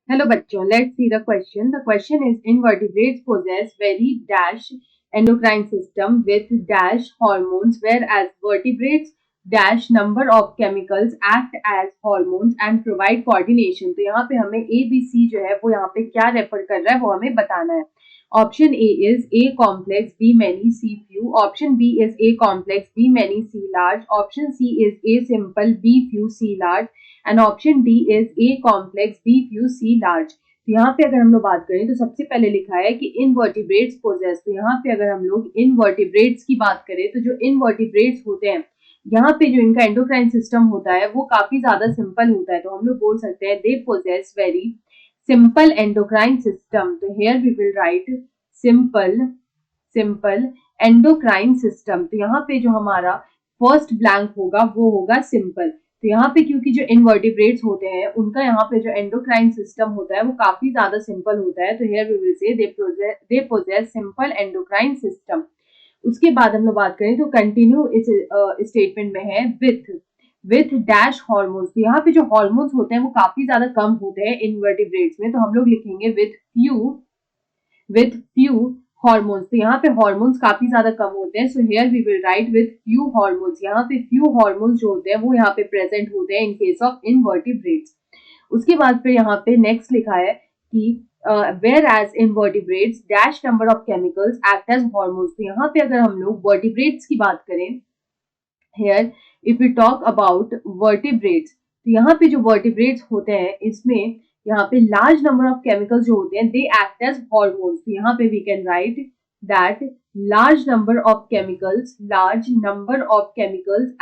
Hello bachcho, let's see the question. The question is invertebrates possess very dash endocrine system with dash hormones whereas vertebrates dash number of chemicals act as hormones and provide coordination. तो यहाँ पे हमें A B C जो है वो यहाँ पे क्या रेफर कर रहा है वो हमें बताना है. Option A is A complex, B many, C few. Option B is A complex, B many, C large. Option C is A simple, B few, C large. And option D is a complex B few C large. तो यहाँ पे अगर हम लोग बात करें तो सबसे पहले लिखा है कि इनवर्टिब्रेट्स पोजेस. तो यहाँ पे अगर हम लोग इनवर्टिब्रेट्स की बात करें तो जो इनवर्टिब्रेट्स होते हैं यहाँ पे जो इनका एंडोक्राइन सिस्टम होता है वो काफी ज्यादा सिंपल होता है. तो हम लोग बोल सकते हैं they possess very simple endocrine system. तो here we will write simple endocrine system. तो यहाँ पे जो हमारा फर्स्ट ब्लैंक होगा वो होगा सिंपल. तो यहाँ पे क्योंकि जो इनवर्टिब्रेट्स होते हैं उनका यहाँ पे जो एंडोक्राइन सिस्टम होता है वो काफी ज्यादा सिंपल होता है. तो here we will say they possess simple endocrine system. उसके बाद हम लोग बात करें तो कंटिन्यू इस स्टेटमेंट में है विथ डैश हॉर्मोन्स. तो यहाँ पे जो हॉर्मोन्स होते हैं वो काफी ज्यादा कम होते हैं इनवर्टिब्रेट्स में. तो हम लोग लिखेंगे विथ फ्यू हॉर्मोन्स. तो यहाँ पे हॉर्मोन्स काफी ज्यादा कम होते हैं. So here we will write with few hormones. यहाँ पे फ्यू हॉर्मोन्स जो होते हैं वो यहाँ पे प्रेजेंट होते हैं इन केस ऑफ इनवर्टिब्रेट्स. उसके बाद फिर यहाँ पे नेक्स्ट लिखा है कि whereas invertebrates dash number of chemicals act as hormones. तो यहाँ पे अगर हम लोग वर्टिब्रेट्स की बात करें here if you talk about vertebrates. तो यहाँ पे जो वर्टिब्रेट्स होते हैं इसमें यहाँ पे लार्ज नंबर ऑफ केमिकल्स जो होते हैं दे एक्ट एज हॉर्मोन्स. तो यहाँ पे we can write that large number of chemicals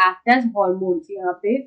act as hormones. यहाँ पे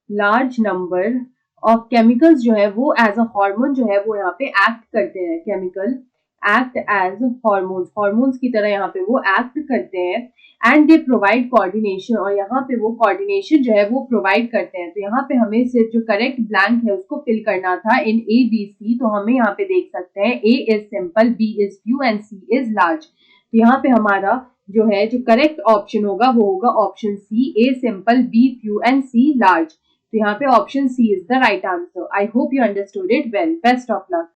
लार्ज नंबर ऑफ केमिकल्स जो है वो एज अ हार्मोन जो है वो यहाँ पे एक्ट करते हैं. Chemical act as hormones, hormones की तरह यहाँ पे वो एक्ट करते हैं. एंड दे प्रोवाइड कोऑर्डिनेशन, और यहाँ पे वो कोऑर्डिनेशन जो है वो प्रोवाइड करते हैं. तो यहाँ पे हमें सिर्फ जो करेक्ट ब्लैंक है उसको फिल करना था इन ए बी सी. तो हमें यहाँ पे देख सकते हैं A is simple, B is few and C is large. तो यहाँ पे हमारा जो है जो करेक्ट ऑप्शन होगा वो होगा option C, a simple, B few and C large. तो यहाँ पे option C is the right answer. I hope you understood it well. Best of luck.